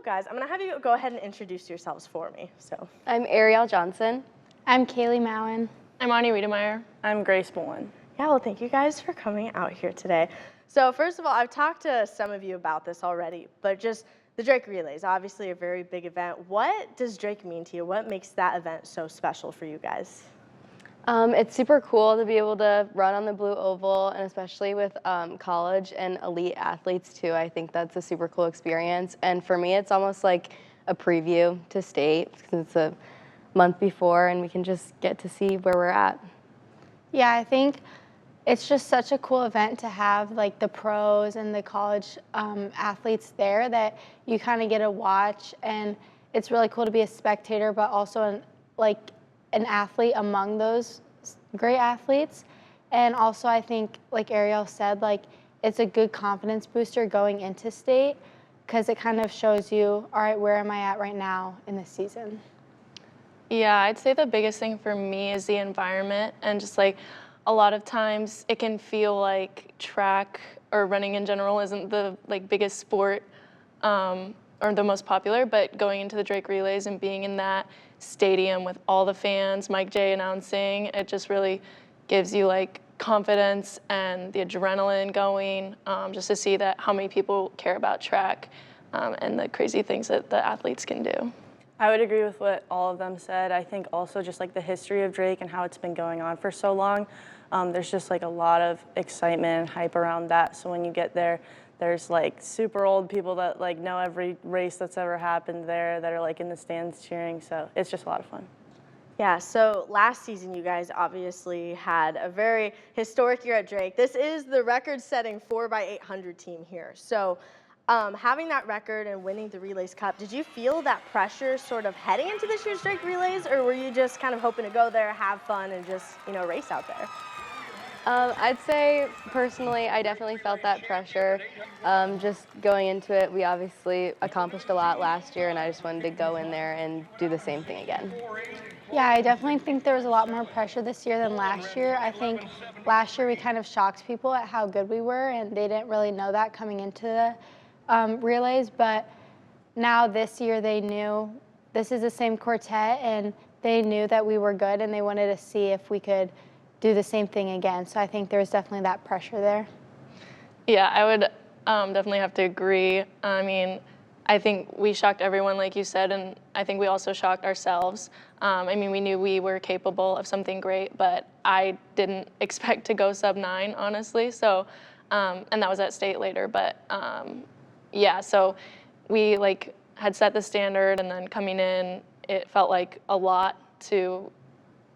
guys. I'm going to have you go ahead and introduce yourselves for me. I'm Aerielle Johnson. I'm Kaylee Mowen. I'm Ani Wedemeyer. I'm Grace Boleyn. Yeah, well, thank you guys for coming out here today. So first of all, I've talked to some of you about this already, but just the Drake Relays, obviously a very big event. What does Drake mean to you? What makes that event so special for you guys? It's super cool to be able to run on the blue oval, and especially with college and elite athletes too. I think that's a super cool experience. And for me, it's almost like a preview to state because it's a month before and we can just get to see where we're at. Yeah, I think it's just such a cool event to have like the pros and the college athletes there that you kind of get to watch, and it's really cool to be a spectator, but also an athlete among those great athletes. And also I think, like Aerielle said, like it's a good confidence booster going into state because it kind of shows you, all right, where am I at right now in this season? Yeah, I'd say the biggest thing for me is the environment, and just like a lot of times it can feel like track or running in general isn't the biggest sport or the most popular, but going into the Drake Relays and being in that stadium with all the fans, Mike J announcing, it just really gives you like confidence and the adrenaline going, just to see that how many people care about track and the crazy things that the athletes can do. I would agree with what all of them said. I think also just like the history of Drake and how it's been going on for so long, there's just like a lot of excitement and hype around that. So when you get there, there's like super old people that like know every race that's ever happened there that are like in the stands cheering. So it's just a lot of fun. Yeah, so last season you guys obviously had a very historic year at Drake. This is the record-setting 4x800 team here. So having that record and winning the Relays Cup, did you feel that pressure sort of heading into this year's Drake Relays, or were you just kind of hoping to go there, have fun, and just, race out there? I'd say personally, I definitely felt that pressure. Just going into it, we obviously accomplished a lot last year, and I just wanted to go in there and do the same thing again. Yeah, I definitely think there was a lot more pressure this year than last year. I think last year we kind of shocked people at how good we were, and they didn't really know that coming into the relays. But now this year they knew this is the same quartet, and they knew that we were good, and they wanted to see if we could do the same thing again. So I think there's definitely that pressure there. Yeah, I would definitely have to agree. I mean, I think we shocked everyone, like you said, and I think we also shocked ourselves. I mean, we knew we were capable of something great, but I didn't expect to go sub-9, honestly. So, and that was at state later. But yeah, so we had set the standard, and then coming in, it felt like a lot to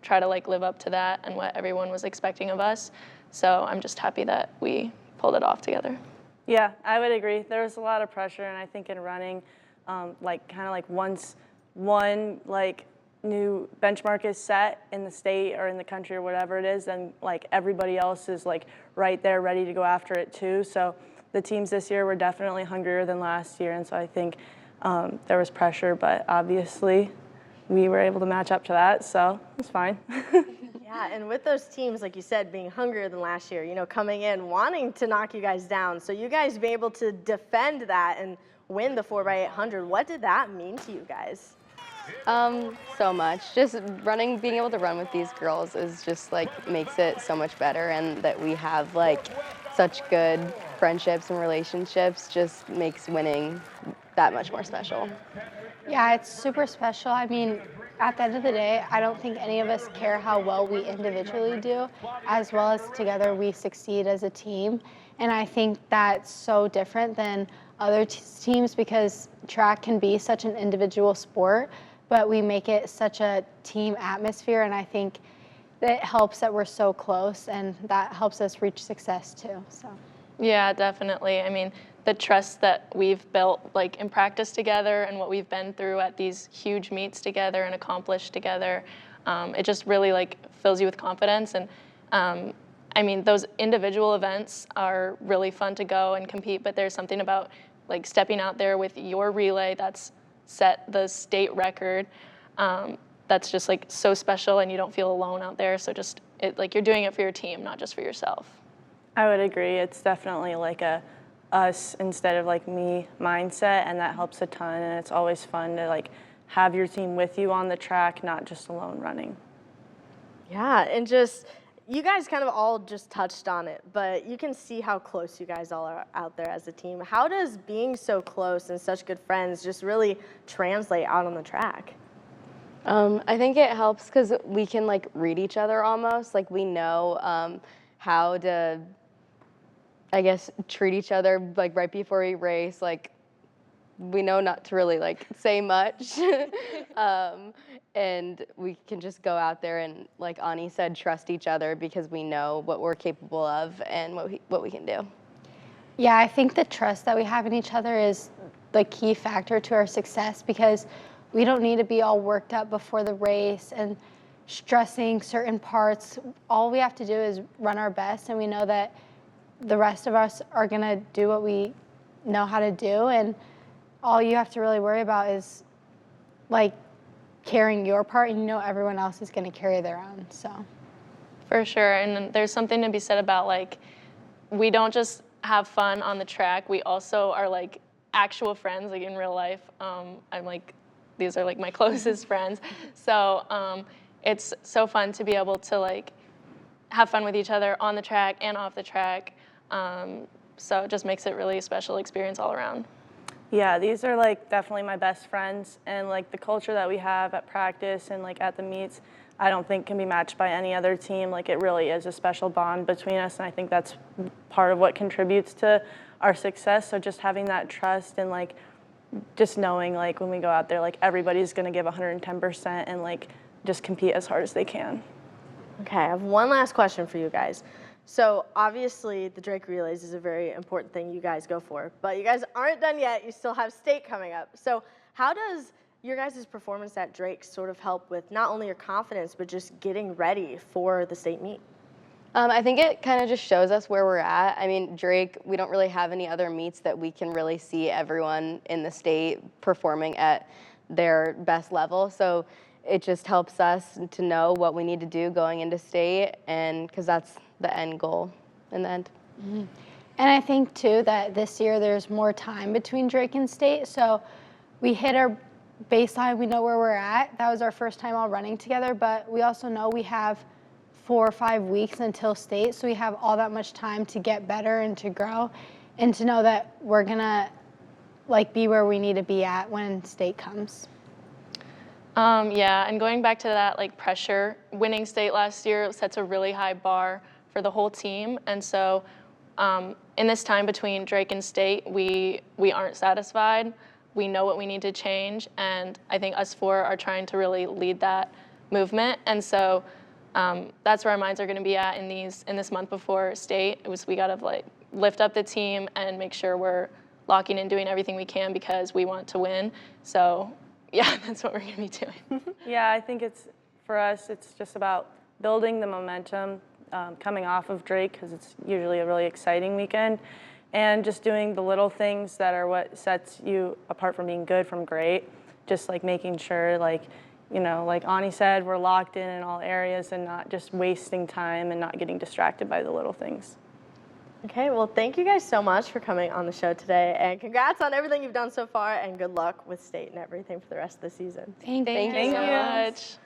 try to live up to that and what everyone was expecting of us. So I'm just happy that we pulled it off together. Yeah, I would agree. There was a lot of pressure, and I think in running, once one new benchmark is set in the state or in the country or whatever it is, then everybody else is right there ready to go after it too. So the teams this year were definitely hungrier than last year, and so I think there was pressure, but obviously we were able to match up to that, so it's fine. Yeah, and with those teams, like you said, being hungrier than last year, coming in, wanting to knock you guys down, so you guys being able to defend that and win the 4x800, what did that mean to you guys? So much. Just being able to run with these girls is just makes it so much better, and that we have such good friendships and relationships just makes winning that much more special. Yeah, it's super special. I mean, at the end of the day, I don't think any of us care how well we individually do, as well as together we succeed as a team. And I think that's so different than other teams, because track can be such an individual sport, but we make it such a team atmosphere, and I think that helps that we're so close, and that helps us reach success too. So. Yeah, definitely. I mean, the trust that we've built in practice together and what we've been through at these huge meets together and accomplished together, it just really fills you with confidence. And I mean, those individual events are really fun to go and compete, but there's something about stepping out there with your relay that's set the state record. That's just so special, and you don't feel alone out there. So just you're doing it for your team, not just for yourself. I would agree. It's definitely us instead of like me mindset, and that helps a ton. And it's always fun to like have your team with you on the track, not just alone running. Yeah, and just you guys kind of all just touched on it, but you can see how close you guys all are out there as a team. How does being so close and such good friends just really translate out on the track? I think it helps because we can like read each other almost. Like we know how to, I guess, treat each other like right before we race. Like we know not to really like say much, and we can just go out there and, like Ani said, trust each other because we know what we're capable of and what we can do. Yeah, I think the trust that we have in each other is the key factor to our success because we don't need to be all worked up before the race and stressing certain parts. All we have to do is run our best, and we know that the rest of us are going to do what we know how to do, and all you have to really worry about is like carrying your part, and you know everyone else is going to carry their own. So For sure, and there's something to be said about like we don't just have fun on the track. We also are like actual friends, like in real life. I'm like, these are like my closest friends. So it's so fun to be able to like have fun with each other on the track and off the track. So it just makes it really a special experience all around. Yeah, these are like definitely my best friends, and like the culture that we have at practice and like at the meets, I don't think can be matched by any other team. Like it really is a special bond between us, and I think that's part of what contributes to our success. So just having that trust and like just knowing like when we go out there, like everybody's gonna give 110% and like just compete as hard as they can. Okay, I have one last question for you guys. So obviously the Drake Relays is a very important thing you guys go for, but you guys aren't done yet. You still have state coming up. So how does your guys' performance at Drake sort of help with not only your confidence, but just getting ready for the state meet? I think it kind of just shows us where we're at. I mean, Drake, we don't really have any other meets that we can really see everyone in the state performing at their best level. So it just helps us to know what we need to do going into state, and because that's the end goal in the end. And I think too that this year there's more time between Drake and state, so we hit our baseline, we know where we're at. That was our first time all running together, but we also know we have 4 or 5 weeks until state, so we have all that much time to get better and to grow and to know that we're gonna like be where we need to be at when state comes. Yeah, and going back to that like pressure, winning state last year sets a really high bar for the whole team, and so in this time between Drake and state, we aren't satisfied. We know what we need to change, and I think us four are trying to really lead that movement, and so that's where our minds are going to be at in this month before state. We got to like lift up the team and make sure we're locking in, doing everything we can because we want to win. So yeah, that's what we're going to be doing. Yeah, I think for us, it's just about building the momentum coming off of Drake, because it's usually a really exciting weekend, and just doing the little things that are what sets you apart from being good from great. Just like making sure, like, you know, like Ani said, we're locked in all areas and not just wasting time and not getting distracted by the little things. Okay, well, thank you guys so much for coming on the show today, and congrats on everything you've done so far, and good luck with state and everything for the rest of the season. Thank you. Thank you so much.